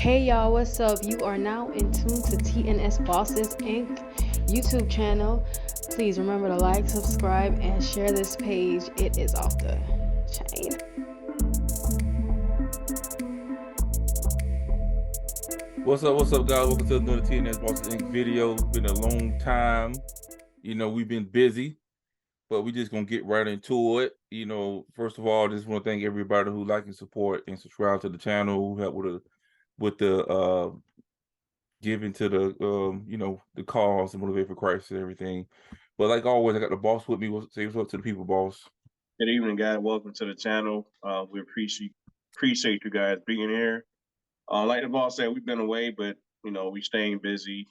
Hey y'all, what's up? You are now in tune to TNS Bosses Inc. YouTube channel. Please remember to like, subscribe, and share this page. It is off the chain. What's up, guys? Welcome to another TNS Bosses Inc. video. It's been a long time. We've been busy, but we just gonna get right into it. First of all, just want to thank everybody who like and support and subscribe to the channel, who help with the giving to the cause and motivate for Christ and everything. But like always, I got the boss with me. Say what's up to the people, boss. Good evening, guys. Welcome to the channel. We appreciate you guys being here. Like the boss said, we've been away, but we staying busy,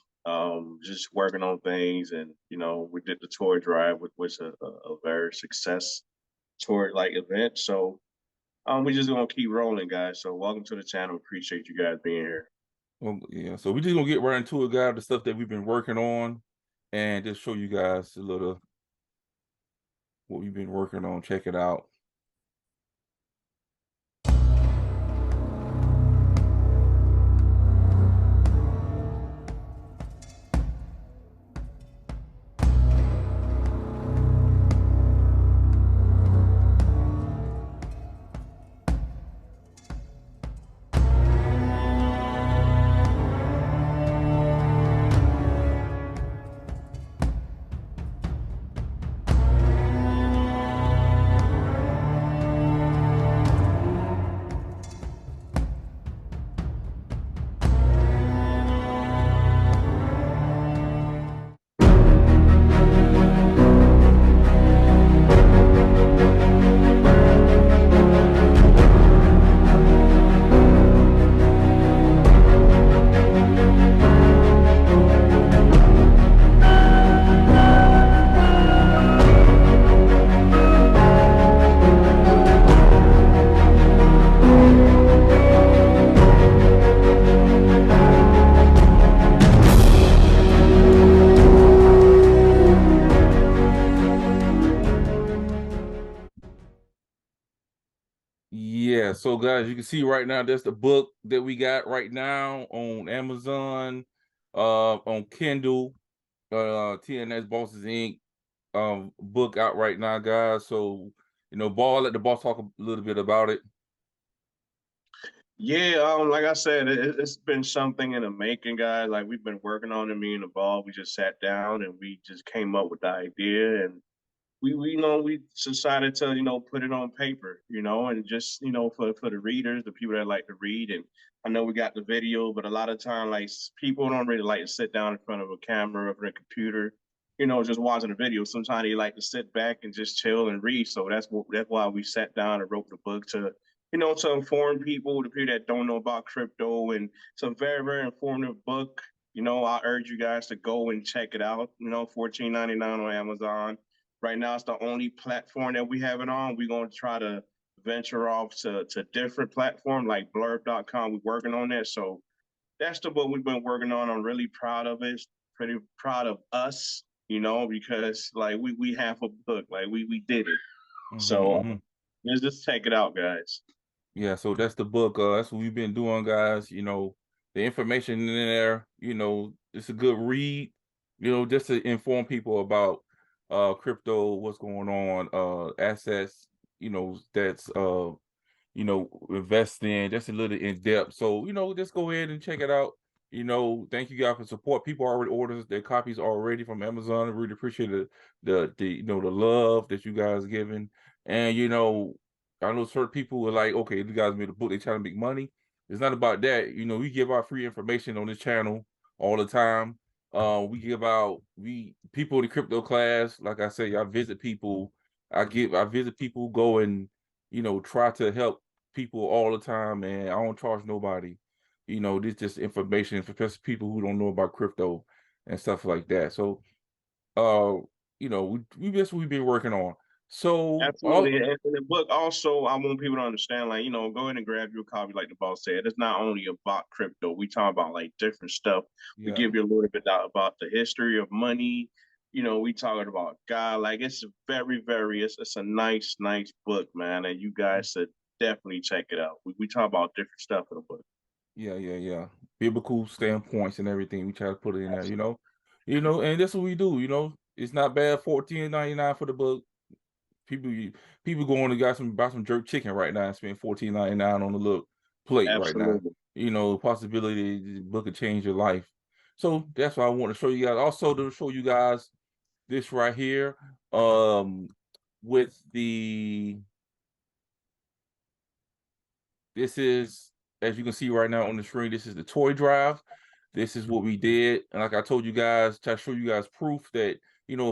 just working on things, and we did the toy drive, which was a very success tour like event. So we just gonna keep rolling, guys. So welcome to the channel. Appreciate you guys being here. Well, yeah, so we just gonna get right into it, guys. The stuff that we've been working on, and just show you guys a little what we've been working on. Check it out. Yeah, so guys, you can see right now that's the book that we got right now on Amazon, on Kindle, TNS Bosses Inc. Book out right now, guys. So, Ball, let the boss talk a little bit about it. Yeah, like I said, it's been something in the making, guys. Like we've been working on it, me and the ball. We just sat down and we just came up with the idea, and we decided to put it on paper, and just for the readers, the people that like to read. And I know we got the video, but a lot of time like people don't really like to sit down in front of a camera or a computer, just watching a video. Sometimes they like to sit back and just chill and read. So that's why we sat down and wrote the book to to inform people, the people that don't know about crypto. And it's a very, very informative book. I urge you guys to go and check it out. $14.99 on Amazon. Right now, it's the only platform that we have it on. We're going to try to venture off to different platform like blurb.com. We're working on that. So that's the book we've been working on. I'm really proud of it. Pretty proud of us, because like we have a book. Like we did it. So let's just check it out, guys. Yeah, so that's the book. That's what we've been doing, guys. The information in there, it's a good read, just to inform people about crypto, what's going on, assets, that's invest in, just a little in depth. So, just go ahead and check it out. Thank you guys for support. People already ordered their copies already from Amazon. I really appreciate the love that you guys giving. And I know certain people were like, okay, you guys made a book, they trying to make money. It's not about that. We give out free information on this channel all the time. We give out we people in the crypto class, like I say, I visit people. I visit people, go and try to help people all the time, and I don't charge nobody. This just information for just people who don't know about crypto and stuff like that. So, uh, we've been working on. So, Absolutely. And the book also, I want people to understand, like, go ahead and grab your copy, like the boss said. It's not only about crypto. We talk about like different stuff. We yeah. give you a little bit about the history of money. We talking about God. Like it's very, very, it's a nice, nice book, man. And you guys should definitely check it out. We talk about different stuff in the book. Yeah. Biblical standpoints and everything. We try to put it in there, and that's what we do. It's not bad. $14.99 for the book. People going to buy some jerk chicken right now and spend $14.99 on the little plate right now. Absolutely. Possibility the book could change your life. So that's why I want to show you guys. Also to show you guys this right here, with this is, as you can see right now on the screen, this is the toy drive. This is what we did. And like I told you guys, to show you guys proof that,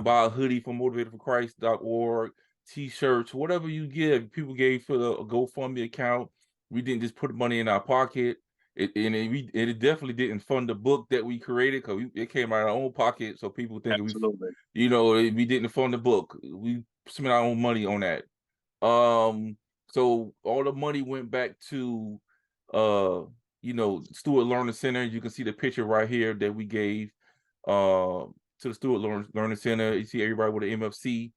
buy a hoodie from motivatedforchrist.org, t-shirts, whatever you give, people gave for the GoFundMe account. We didn't just put money in our pocket. It definitely didn't fund the book that we created, because it came out of our own pocket. So people think Absolutely. we didn't fund the book. We spent our own money on that. So all the money went back to Stewart Learning Center. You can see the picture right here that we gave to the Stewart Learning Center. You see everybody with the MFC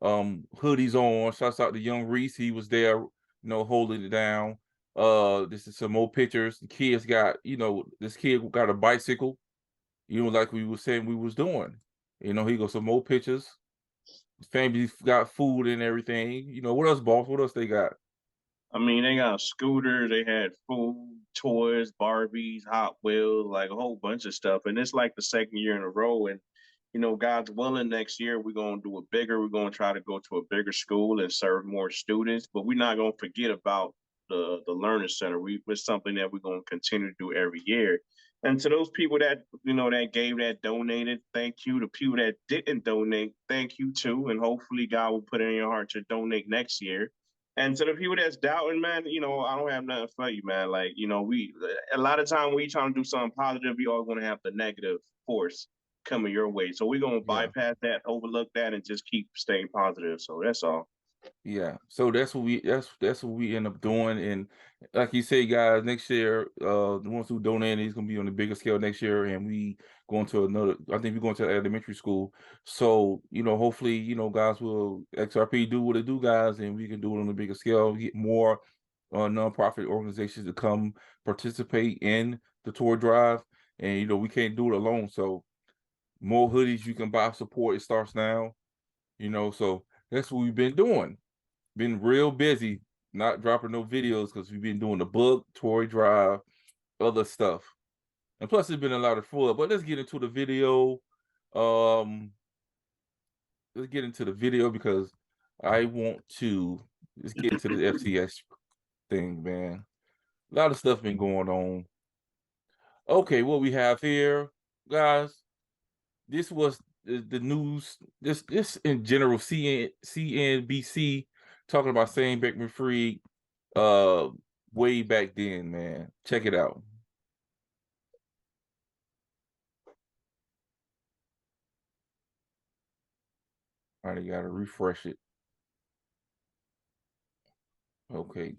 hoodies on. Shouts out to Young Reese. He was there, holding it down. This is some more pictures. The kids got, this kid got a bicycle, like we were saying we was doing. He got some more pictures. Family got food and everything. What else, boss? What else they got? I mean, they got a scooter, they had food, toys, Barbies, Hot Wheels, like a whole bunch of stuff. And it's like the second year in a row. And, God's willing, next year we're going to do it bigger. We're going to try to go to a bigger school and serve more students. But we're not going to forget about the Learning Center. It's something that we're going to continue to do every year. And to those people that, that gave, that donated, thank you. The people that didn't donate, thank you too. And hopefully God will put it in your heart to donate next year. And to the people that's doubting, man, I don't have nothing for you, man. Like, a lot of time when you trying to do something positive, you always going to have the negative force coming your way. So we're going to bypass that, overlook that, and just keep staying positive. So that's all. Yeah. So that's what we end up doing. And like you say, guys, next year, the ones who donate is gonna be on a bigger scale next year, and we going to I think we're going to elementary school. So, hopefully, guys will XRP do what it do, guys, and we can do it on a bigger scale, get more nonprofit organizations to come participate in the tour drive. And we can't do it alone. So more hoodies you can buy, support. It starts now. So that's what we've been doing. Been real busy, not dropping no videos because we've been doing the book, toy drive, other stuff. And plus it's been a lot of fun. But let's get into the video. Let's get into the video because I want to let's get into the FTX thing, man. A lot of stuff been going on. Okay, what we have here, guys. This was the news, this in general, CNBC talking about Sam Bankman-Fried way back then, man. Check it out. All right, you gotta refresh it. Okay.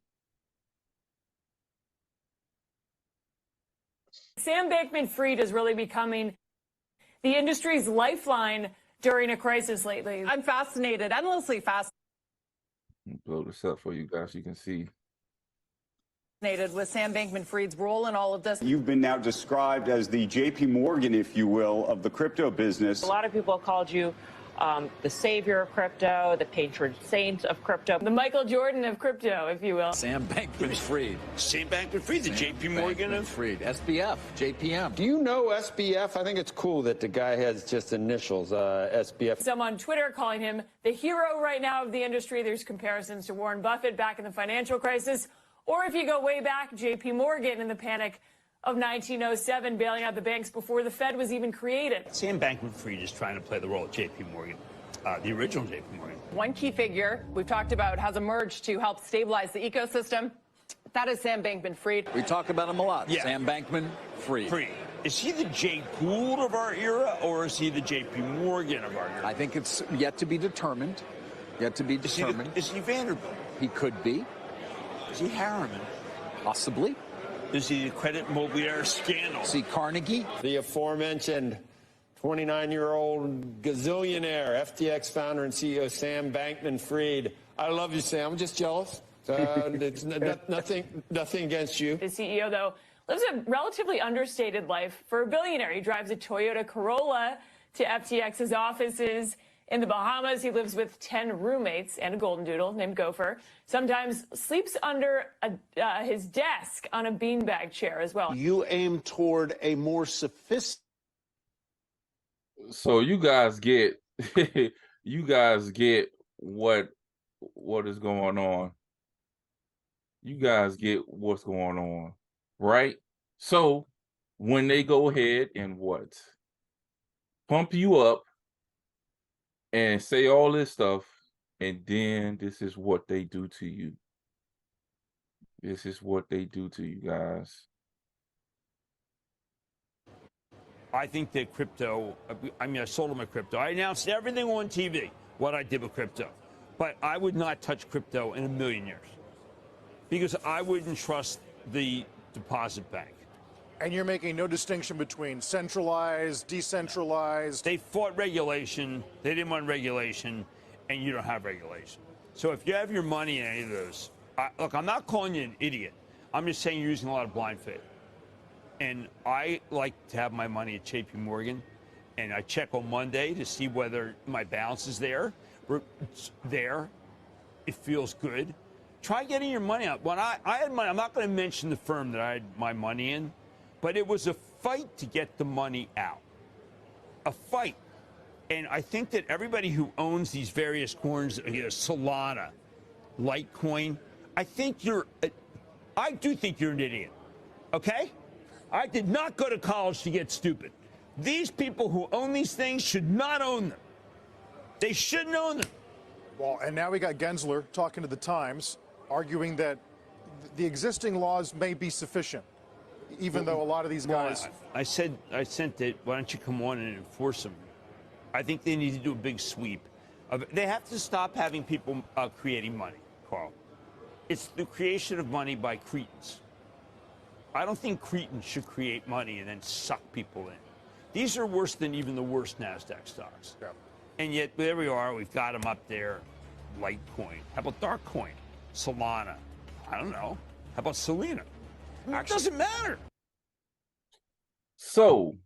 Sam Bankman-Fried is really becoming the industry's lifeline during a crisis lately. I'm fascinated, endlessly fascinated. Blow this up for you guys, you can see. With Sam Bankman-Fried's role in all of this. You've been now described as the JP Morgan, if you will, of the crypto business. A lot of people have called you the savior of crypto, the patron saint of crypto. The Michael Jordan of crypto, if you will. Sam Bankman-Fried. Sam Bankman-Fried, the JP Morgan of Fried. SBF, JPM. Do you know SBF? I think it's cool that the guy has just initials, SBF. Some on Twitter calling him the hero right now of the industry. There's comparisons to Warren Buffett back in the financial crisis. Or if you go way back, JP Morgan in the panic of 1907, bailing out the banks before the Fed was even created. Sam Bankman-Fried is trying to play the role of JP Morgan, the original JP Morgan. One key figure we've talked about has emerged to help stabilize the ecosystem. That is Sam Bankman-Fried. We talk about him a lot. Yeah. Sam Bankman-Fried. Is he the Jay Gould of our era, or is he the JP Morgan of our era? I think it's yet to be determined. Yet to be determined. Is he Vanderbilt? He could be. Is he Harriman? Possibly. Is he the Credit Mobilier scandal? Is he Carnegie? The aforementioned 29-year-old gazillionaire, FTX founder and CEO Sam Bankman-Fried. I love you, Sam. I'm just jealous. It's nothing against you. The CEO, though, lives a relatively understated life for a billionaire. He drives a Toyota Corolla to FTX's offices in the Bahamas. He lives with 10 roommates and a golden doodle named Gopher. Sometimes sleeps under his desk on a beanbag chair as well. You aim toward a more sophisticated. So you guys get you guys get what is going on. You guys get what's going on, right? So when they go ahead and what? Pump you up and say all this stuff, and then this is what they do to you. This is what they do to you guys. I think that crypto, I sold my crypto. I announced everything on TV, what I did with crypto. But I would not touch crypto in a million years because I wouldn't trust the deposit bank. And you're making no distinction between centralized, decentralized. They fought regulation. They didn't want regulation, and you don't have regulation. So if you have your money in any of those, look, I'm not calling you an idiot. I'm just saying you're using a lot of blind faith. And I like to have my money at JP Morgan, and I check on Monday to see whether my balance is there. It's there. It feels good. Try getting your money out. When I had money, I'm not going to mention the firm that I had my money in, but it was a fight to get the money out. A fight. And I think that everybody who owns these various coins, Solana, Litecoin, I do think you're an idiot. Okay? I did not go to college to get stupid. These people who own these things should not own them. They shouldn't own them. Well, and now we got Gensler talking to the Times, arguing that the existing laws may be sufficient, even though a lot of these guys. I sent it. Why don't you come on and enforce them? I think they need to do a big sweep. They have to stop having people creating money, Carl. It's the creation of money by cretins. I don't think cretins should create money and then suck people in. These are worse than even the worst NASDAQ stocks. Yeah. And yet, there we are. We've got them up there. Litecoin. How about Darkcoin? Solana. I don't know. How about Selena? It doesn't matter. So,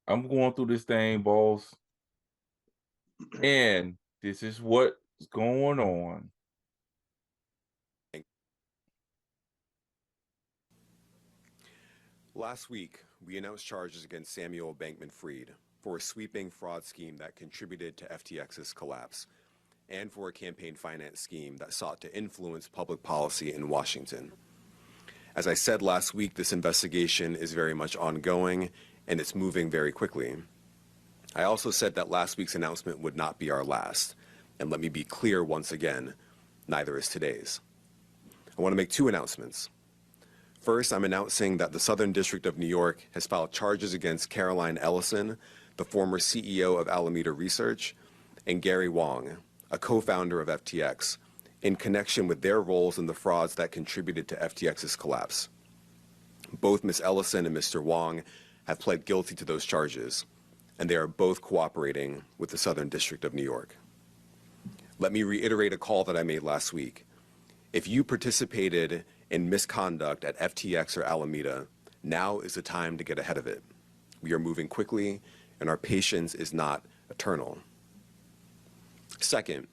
I'm going through this thing, boss. And this is what's going on. Last week, we announced charges against Samuel Bankman-Fried for a sweeping fraud scheme that contributed to FTX's collapse and for a campaign finance scheme that sought to influence public policy in Washington. As I said last week, this investigation is very much ongoing and it's moving very quickly. I also said that last week's announcement would not be our last. And let me be clear once again, neither is today's. I want to make two announcements. First, I'm announcing that the Southern District of New York has filed charges against Caroline Ellison, the former CEO of Alameda Research, and Gary Wang, a co-founder of FTX, in connection with their roles in the frauds that contributed to FTX's collapse. Both Ms. Ellison and Mr. Wang have pled guilty to those charges, and they are both cooperating with the Southern District of New York. Let me reiterate a call that I made last week. If you participated in misconduct at FTX or Alameda, now is the time to get ahead of it. We are moving quickly, and our patience is not eternal. Second,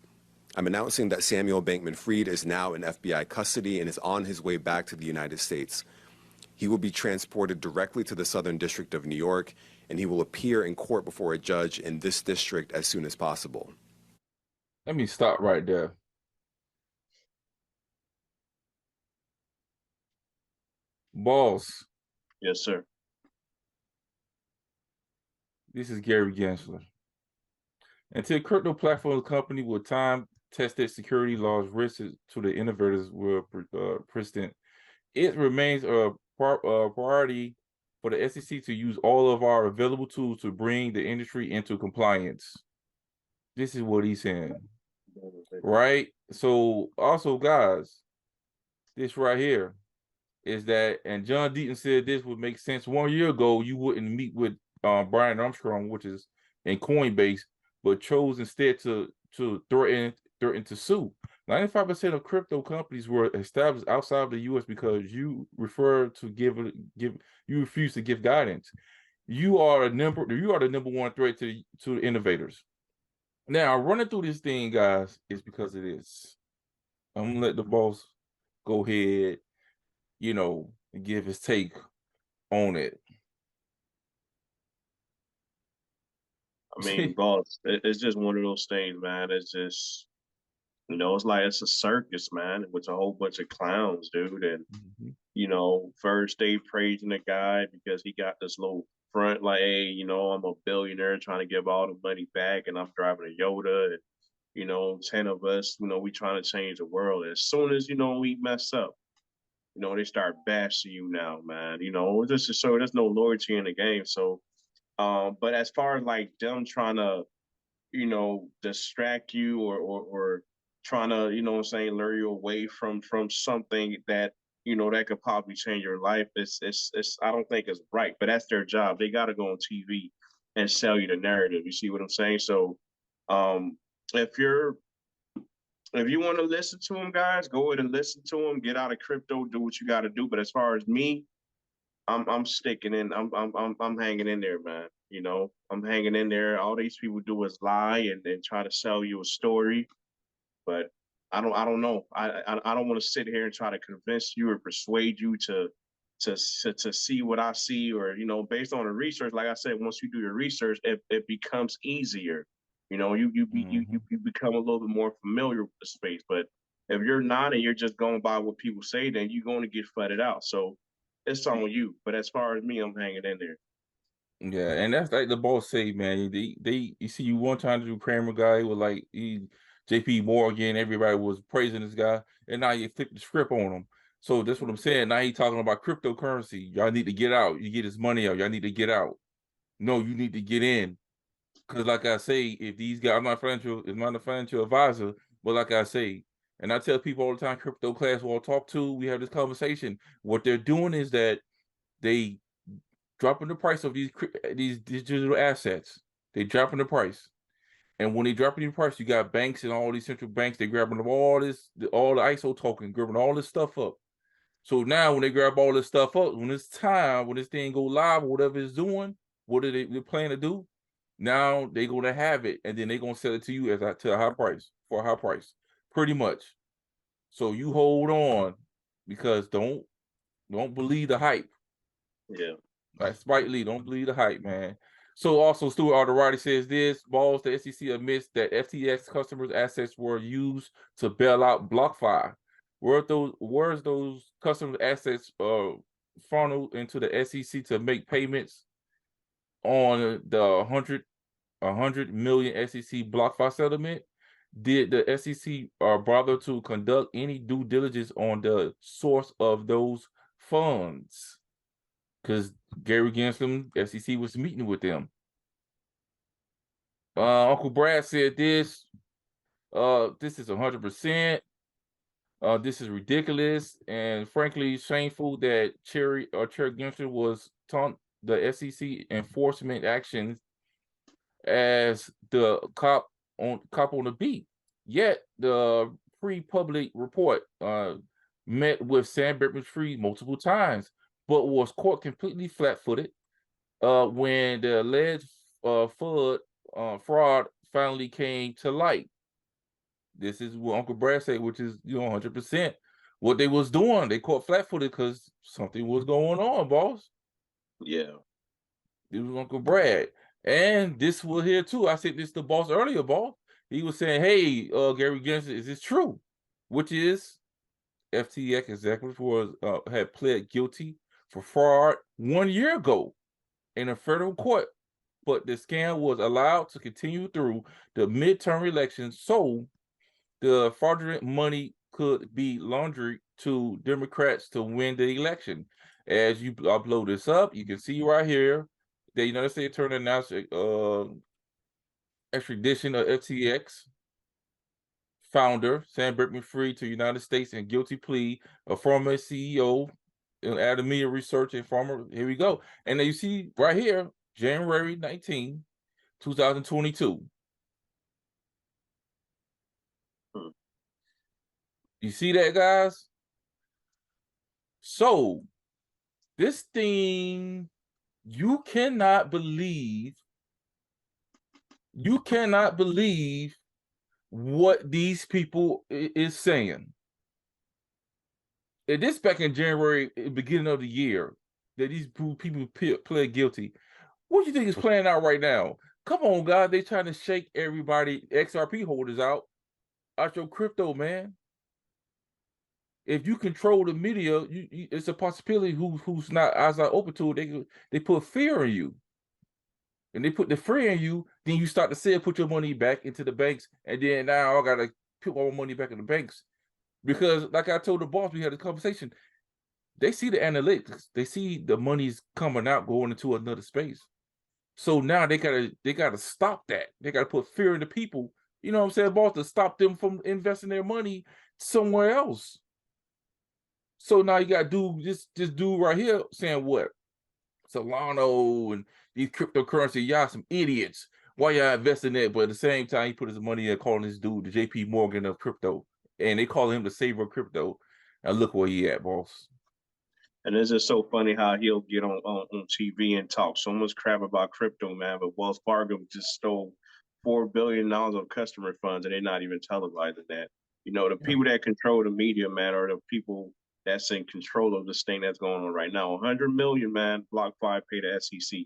I'm announcing that Samuel Bankman-Fried is now in FBI custody and is on his way back to the United States. He will be transported directly to the Southern District of New York, and he will appear in court before a judge in this district as soon as possible. Let me stop right there. Boss. Yes, sir. This is Gary Gensler. Until crypto platform company with time-tested security laws risks to the innovators were persistent, it remains a priority for the SEC to use all of our available tools to bring the industry into compliance. This is what he's saying, right? So also, guys, this right here is that, and John Deaton said this would make sense 1 year ago, you wouldn't meet with Brian Armstrong, which is in Coinbase, but chose instead to threaten to sue. 95% of crypto companies were established outside of the U.S. because you refuse to give guidance. You are the number one threat to the innovators. Now, running through this thing, guys, is because it is. I'm gonna let the boss go ahead, and give his take on it. I mean, boss, it's just one of those things, man. It's just, it's like it's a circus, man, with a whole bunch of clowns, dude. And first they praising the guy because he got this little front, like, hey, I'm a billionaire trying to give all the money back, and I'm driving a Yoda, and 10 of us, we trying to change the world. As soon as we mess up, they start bashing you now, man. Just to show there's no loyalty in the game. So, but as far as like them trying to, distract you or trying to, lure you away from something that, that could probably change your life, it's I don't think it's right. But that's their job. They got to go on TV and sell you the narrative. You see what I'm saying? So, if you want to listen to them, guys, go ahead and listen to them. Get out of crypto, do what you got to do. But as far as me, I'm sticking in. I'm hanging in there, man. I'm hanging in there. All these people do is lie and try to sell you a story, but I don't know. I don't want to sit here and try to convince you or persuade you to see what I see, or based on the research. Like I said, once you do your research, it becomes easier. You become a little bit more familiar with the space. But if you're not and you're just going by what people say, then you're going to get flooded out. So it's on you. But as far as me, I'm hanging in there. Yeah, and that's like the boss say, man. You see, you one time to do Kramer guy with like JP Morgan, everybody was praising this guy, and now you flip the script on him. So that's what I'm saying. Now he's talking about cryptocurrency. Y'all need to get out. You get his money out. Y'all need to get out. No, you need to get in. Because like I say, if these guys, I'm not a financial advisor, but like I say, and I tell people all the time, crypto class we'll talk to, we have this conversation. What they're doing is that they dropping the price of these digital assets. They dropping the price. And when they dropping the price, you got banks and all these central banks, they grabbing up all the ISO token, grabbing all this stuff up. So now when they grab all this stuff up, when it's time, when this thing go live or whatever it's doing, what are they plan to do? Now they're gonna have it, and then they're gonna sell it to you to a high price, for a high price, pretty much. So you hold on, because don't believe the hype. Yeah. Like Spike Lee, don't believe the hype, man. So also Stuart Alderati says this: balls, the SEC admits that FTX customers' assets were used to bail out BlockFi. Where's those customers' assets funneled into the SEC to make payments on the 100 million SEC BlockFi settlement? Did the SEC bother to conduct any due diligence on the source of those funds? Because Gary Gensler, SEC was meeting with them. Uncle Brad said this. This is 100%. This is ridiculous and frankly shameful that Chair Gensler was taunt the SEC enforcement actions as the cop on the beat. Yet the pre-public report met with Sam Bankman-Fried multiple times, but was caught completely flat-footed when the alleged fraud finally came to light. This is what Uncle Brad said, which is 100% what they was doing. They caught flat-footed because something was going on, boss. Yeah. It was Uncle Brad. And this was here too. I said this to boss earlier, boss. He was saying, hey, Gary Gensler, is this true? Which is FTX executive had pled guilty for fraud 1 year ago in a federal court, but the scam was allowed to continue through the midterm elections, so the fraudulent money could be laundered to Democrats to win the election. As you upload this up, you can see right here the United States Attorney announced extradition of FTX founder Sam Bankman-Fried to the United States in guilty plea, a former CEO and Alameda Research and former. Here we go. And then you see right here, January 19, 2022. You see that, guys? So this thing, you cannot believe what these people is saying. And this back in January, beginning of the year, that these people pled guilty. What do you think is playing out right now? Come on, God, they trying to shake everybody, XRP holders out your crypto, man. If you control the media, it's a possibility who's not eyes are open to it. They put fear in you, and they put the fear in you. Then you start to say, put your money back into the banks, and then now I gotta put all my money back in the banks because, like I told the boss, we had a conversation. They see the analytics, they see the money's coming out, going into another space. So now they gotta stop that. They gotta put fear in the people. You know what I'm saying, boss, to stop them from investing their money somewhere else. So now you got this dude right here saying what? Solana and these cryptocurrency, y'all some idiots. Why y'all investing in it? But at the same time, he put his money in calling this dude the JP Morgan of crypto. And they call him the savior of crypto. And look where he at, boss. And it's just so funny how he'll get on TV and talk so much crap about crypto, man. But Wells Fargo just stole $4 billion of customer funds, and they're not even televising that. You know, the people that control the media, man, are the people that's in control of this thing that's going on right now. 100 million, man, BlockFi paid the SEC.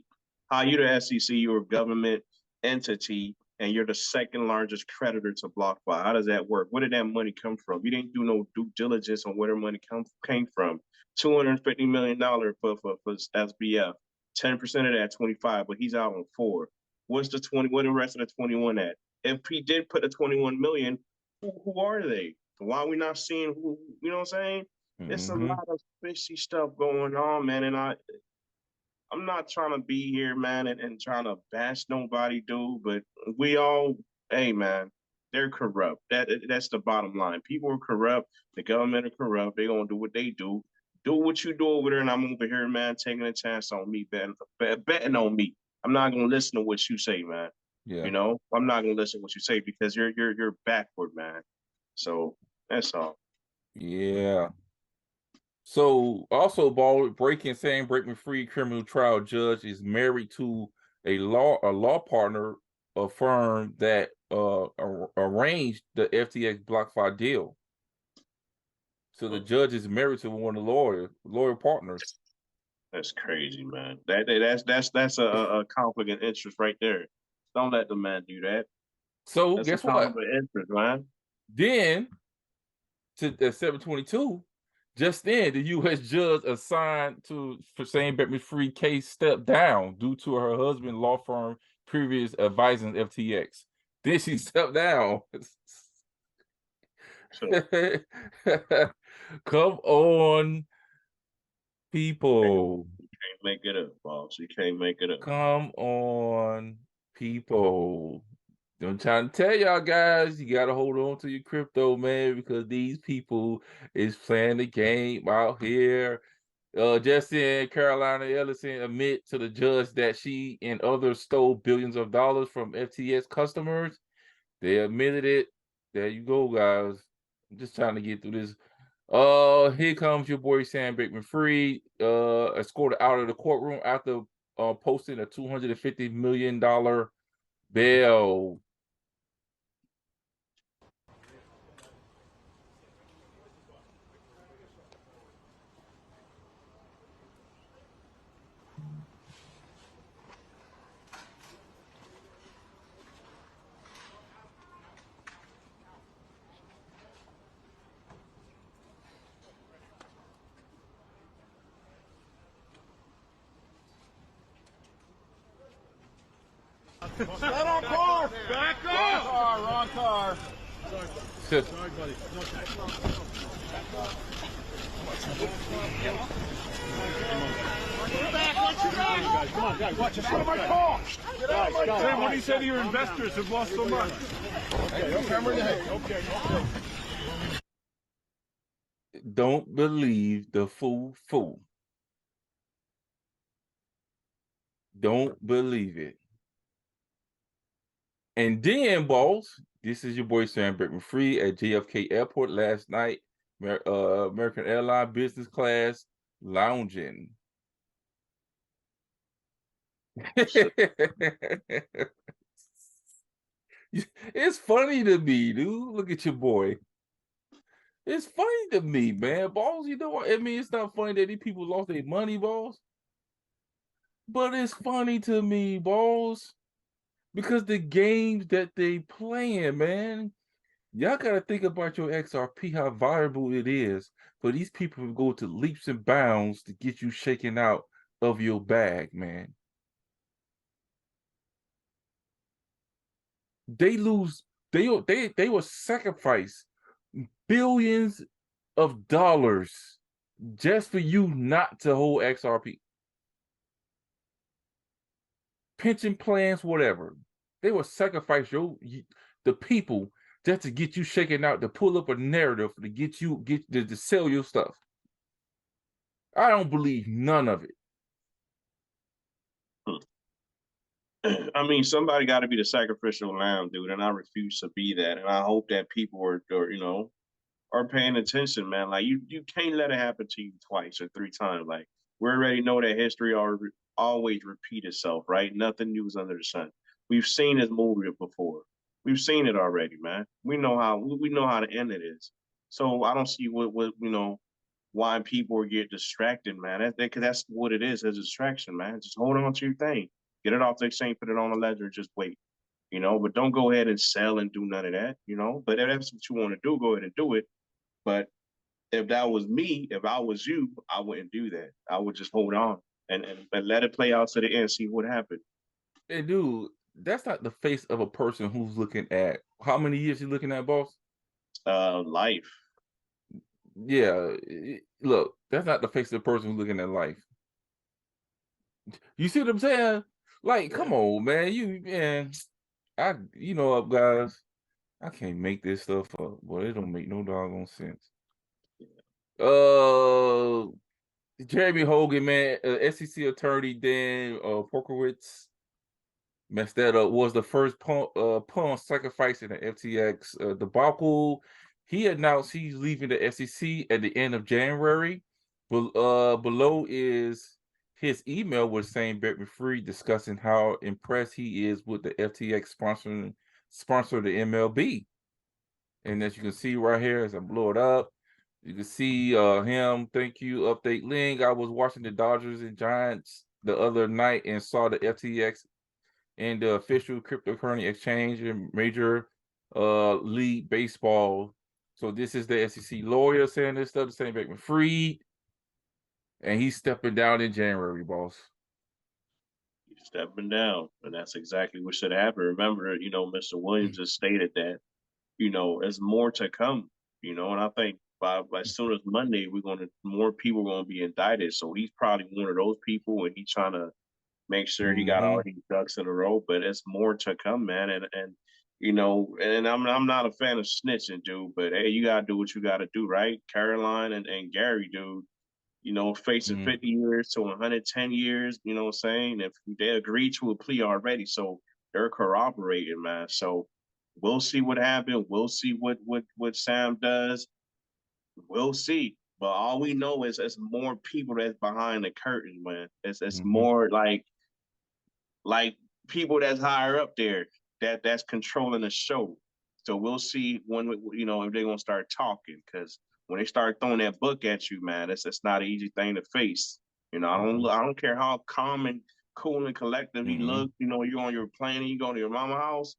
How you the SEC? You're a government entity, and you're the second largest creditor to BlockFi. How does that work? Where did that money come from? You didn't do no due diligence on where the money came from. $250 million for SBF. 10% of that, 25, but he's out on 4. What's the 20? Where the rest of the 21 at? If he did put the 21 million, who are they? Why are we not seeing who? You know what I'm saying? It's a lot of fishy stuff going on, man. And I'm not trying to be here, man, and trying to bash nobody, dude. But we all, hey, man, they're corrupt. That's the bottom line. People are corrupt. The government are corrupt. They're gonna do what they do. Do what you do over there, and I'm over here, man, taking a chance on me, betting on me. I'm not gonna listen to what you say, man. Yeah. You know, I'm not gonna listen to what you say because you're backward, man. So that's all. Yeah. So also, ball breaking saying Bankman-Fried criminal trial judge is married to a law partner, a firm that arranged the FTX BlockFi deal. So the judge is married to one of the lawyer partners. That's crazy, man. That's a conflict of interest right there. Don't let the man do that. So that's guess a what? Conflict of interest, man. Then to 722, just then the U.S. judge assigned for saying Bankman-Fried case stepped down due to her husband law firm previous advising FTX. Then she stepped down. Come on, people. You can't make it up, boss. You can't make it up. Come on, people. I'm trying to tell y'all guys, you gotta hold on to your crypto, man, because these people is playing the game out here. Just in Carolina Ellison admit to the judge that she and others stole billions of dollars from FTX customers. They admitted it. There you go, guys. I'm just trying to get through this. Here comes your boy Sam Bankman-Fried, escorted out of the courtroom after posting a $250 million bail. Get on car! Back up! Wrong car. Sorry, buddy. Okay. Get back, let you go! Come on, guys, watch yourself. Get out of my car! Get out of my car! Sam, what do you say to your investors who've lost so much? Okay. Don't believe the fool. Don't believe it. And then, boss, this is your boy Sam Bankman-Fried at JFK Airport last night. American Airlines business class lounging. It's funny to me, dude. Look at your boy. It's funny to me, man. Balls, you know what? I mean, it's not funny that these people lost their money, Balls. But it's funny to me, Balls. Because the games that they playing, man. Y'all gotta think about your XRP, how viable it is for these people to go to leaps and bounds to get you shaken out of your bag, man. They will sacrifice billions of dollars just for you not to hold XRP. Pension plans, whatever. They will sacrifice the people just to get you shaken out, to pull up a narrative to get to sell your stuff. I don't believe none of it. I mean, somebody got to be the sacrificial lamb, dude, and I refuse to be that. And I hope that people are paying attention, man. Like you can't let it happen to you twice or three times. Like we already know that history always repeat itself, right? Nothing new is under the sun. We've seen this movie before. We've seen it already, man. We know how the end it is. So I don't see what why people get distracted, man. That's what it is, a distraction, man. Just hold on to your thing. Get it off the exchange, put it on a ledger, just wait. But don't go ahead and sell and do none of that, But if that's what you want to do, go ahead and do it. But if that was me, if I was you, I wouldn't do that. I would just hold on and let it play out to the end, see what happened. Hey, dude, that's not the face of a person who's looking at how many years you looking at, boss? Life. Yeah, look, that's not the face of the person who's looking at life. You see what I'm saying? Like, come on, man. Guys, I can't make this stuff up, but it don't make no doggone sense. Jeremy Hogan, man, SEC attorney Dan Porkowitz messed that up. Was the first pawn sacrifice in the FTX debacle. He announced he's leaving the SEC at the end of January. Below is his email with Sam Bankman-Fried discussing how impressed he is with the FTX sponsor the MLB. And as you can see right here, as I blow it up, you can see him. Thank you, update link. I was watching the Dodgers and Giants the other night and saw the FTX and the official cryptocurrency exchange in Major League Baseball. So this is the SEC lawyer saying this stuff, Sam Bankman-Fried. And he's stepping down in January, boss. He's stepping down, and that's exactly what should happen. Remember, Mr. Williams just stated that, there's more to come, and I think by as soon as Monday, more people are going to be indicted. So he's probably one of those people, and he's trying to make sure he got all these ducks in a row. But it's more to come, man, and I'm not a fan of snitching, dude. But hey, you gotta do what you gotta do, right? Caroline and Gary, dude. Facing 50 years to 110 years, you know what I'm saying? If they agreed to a plea already, so they're corroborating, man. So we'll see what happens. We'll see what Sam does. We'll see. But all we know is it's more people that's behind the curtain, man. It's more like people that's higher up there that's controlling the show. So we'll see when if they're gonna start talking, because when they start throwing that book at you, man, it's not an easy thing to face. I don't care how calm and cool and collective he looks. You're on your plane and you go to your mama's house.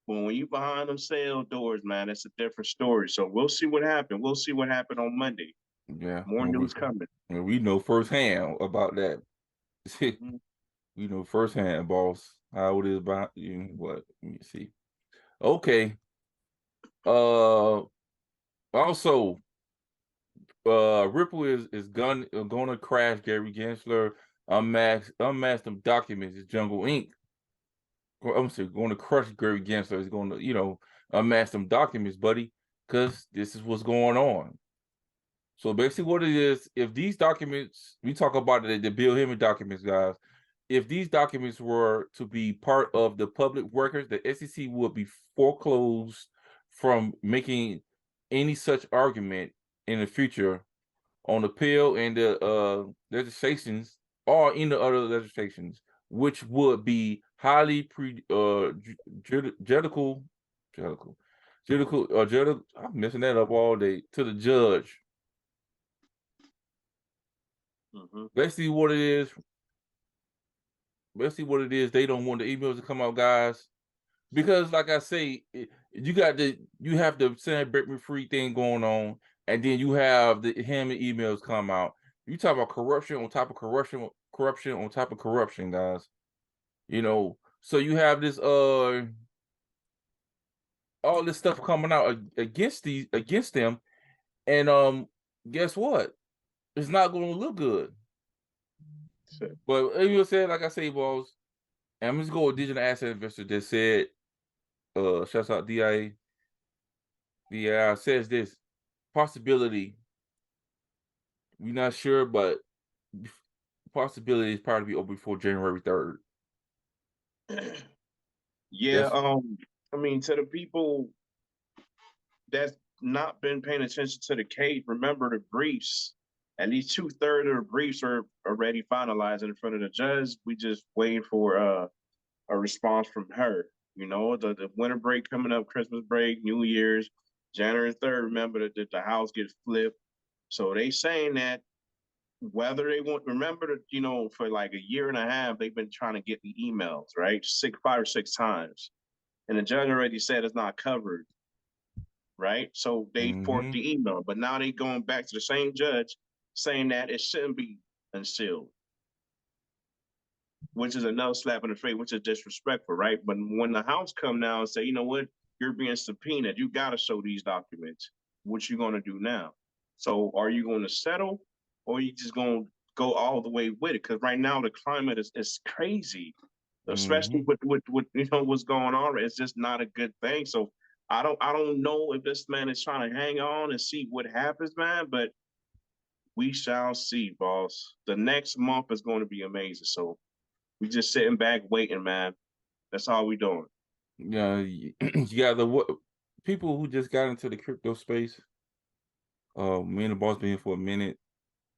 But when you behind them cell doors, man, it's a different story. So we'll see what happened. We'll see what happened on Monday. Yeah, more news coming. And we know firsthand about that. We know firsthand, boss, how it is about you. What? Let me see. Okay. Also. Ripple is going to crash Gary Gensler, unmask them documents. It's Jungle Inc. I'm saying going to crush Gary Gensler. Is going to unmask them documents, buddy, because this is what's going on. So basically, what it is, if these documents, we talk about the Bill Hemming documents, guys. If these documents were to be part of the public records, the SEC would be foreclosed from making any such argument in the future on the pill and the legislations or any other legislations, which would be highly judicial, I'm messing that up all day, to the judge. Let's see what it is. Let's see what it is. They don't want the emails to come out, guys, because like I say, you have the Sam Bankman-Fried thing going on, and then you have the Hammond emails come out. You talk about corruption on top of corruption, corruption on top of corruption, guys. You know, so you have this all this stuff coming out against them, and guess what? It's not going to look good. But you said, like I say, boss, and I'm just go with digital asset investor that said, shouts out DIA. DIA says this possibility. We're not sure, but possibility is probably be open before January 3rd. Yeah, I mean, to the people that's not been paying attention to the case, remember the briefs. At least 2/3 of the briefs are already finalized in front of the judge. We just waiting for a response from her. You know, the winter break coming up, Christmas break, New Year's, January 3rd. Remember that the house gets flipped. So they saying that whether they want, remember that, you know, for like a year and a half, they've been trying to get the emails, right? 5 or 6 times. And the judge already said it's not covered, right? So they forked the email, but now they going back to the same judge saying that it shouldn't be unsealed, which is another slap in the face, which is disrespectful, right? But when the House come now and say, you know what, you're being subpoenaed, you got to show these documents. What you going to do now? So are you going to settle, or are you just going to go all the way with it? Because right now the climate is crazy, especially with you know what's going on. It's just not a good thing. So I don't know if this man is trying to hang on and see what happens, man. But we shall see, boss. The next month is going to be amazing. So we just sitting back waiting, man. That's all we doing. Yeah, you got the people who just got into the crypto space. Me and the boss been here for a minute,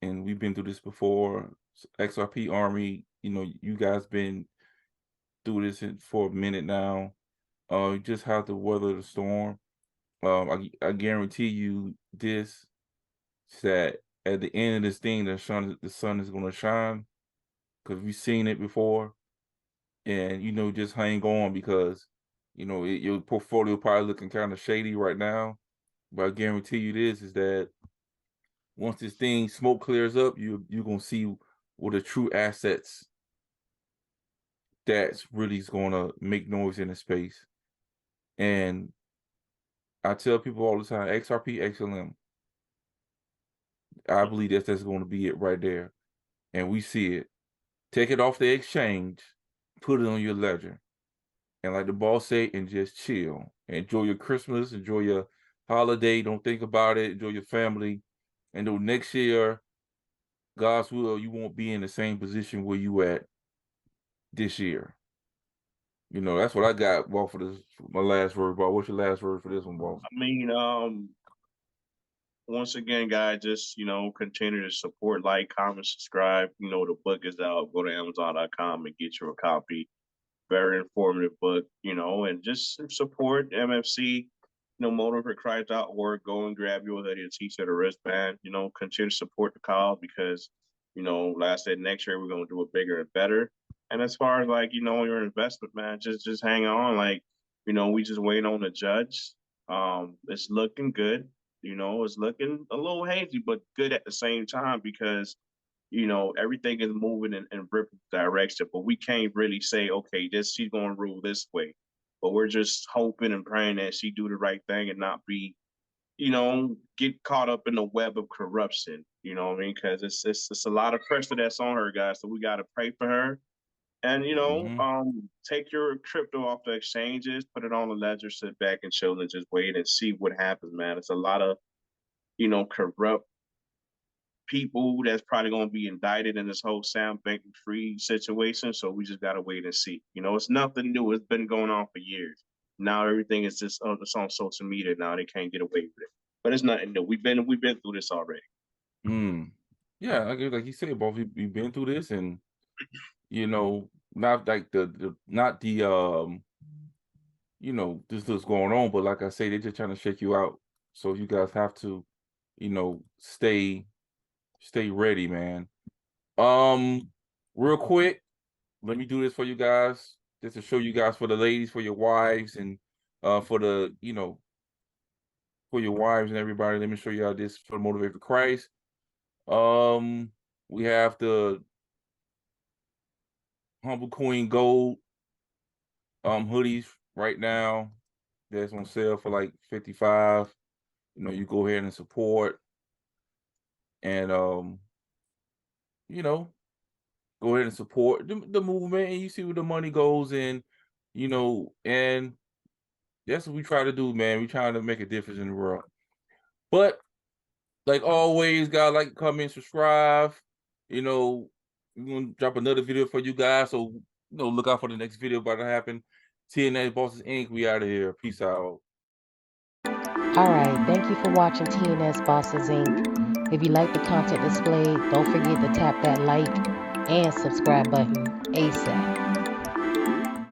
and we've been through this before. XRP Army, you know, you guys been through this for a minute now. You just have to weather the storm. I guarantee you this, that at the end of this thing, the sun is going to shine, because we've seen it before. And, you know, just hang on, because, you know, your portfolio probably looking kind of shady right now. But I guarantee you this is that once this thing smoke clears up, you're going to see what the true assets that's really is going to make noise in the space. And I tell people all the time, XRP, XLM, I believe that's going to be it right there. And we see it. Take it off the exchange, put it on your ledger. And like the boss say, and just chill. Enjoy your Christmas, enjoy your holiday. Don't think about it. Enjoy your family. And though next year, God's will, you won't be in the same position where you at this year. You know, that's what I got, boss, for this, my last word, boss. What's your last word for this one, boss? I mean, once again, guys, just, you know, continue to support, like, comment, subscribe. You know, the book is out. Go to Amazon.com and get your copy. Very informative book, you know, and just support MFC, you know, motorforchrist.org. Go and grab your hoodie, a t-shirt, a wristband, you know, continue to support the cause, because, you know, like I said, next year we're going to do it bigger and better. And as far as, like, you know, your investment, man, just hang on. Like, you know, we just waiting on the judge. It's looking good. You know, it's looking a little hazy, but good at the same time, because, you know, everything is moving in different direction, but we can't really say, okay, she's going to rule this way. But we're just hoping and praying that she do the right thing and not be, you know, get caught up in the web of corruption. You know what I mean? Because it's a lot of pressure that's on her, guys. So we got to pray for her. And, you know, take your crypto off the exchanges, put it on the ledger, sit back and chill and just wait and see what happens, man. It's a lot of, you know, corrupt people that's probably going to be indicted in this whole Sam Bankman-Fried situation. So we just got to wait and see. You know, it's nothing new. It's been going on for years. Now everything is just it's on social media now. They can't get away with it. but it's nothing new. We've been through this already. Yeah, like you said, both we've been through this, and you know, not like not the you know, this is going on, but like I say, they're just trying to shake you out. So you guys have to, you know, stay ready, man. Real quick, let me do this for you guys, just to show you guys, for the ladies, for your wives, and for the, you know, for your wives and everybody. Let me show you how this for Motivate for Christ. We have the Humble Queen Gold hoodies right now. That's on sale for like $55. You know, you go ahead and support, and you know, go ahead and support the movement, and you see where the money goes in, you know, and that's what we try to do, man. We trying to make a difference in the world. But like always, guys, like, comment, subscribe. You know, we're gonna drop another video for you guys, so you know, look out for the next video about to happen. TNS Bosses Inc. We out of here. Peace out. All right, thank you for watching TNS Bosses Inc. If you like the content displayed, don't forget to tap that like and subscribe button ASAP.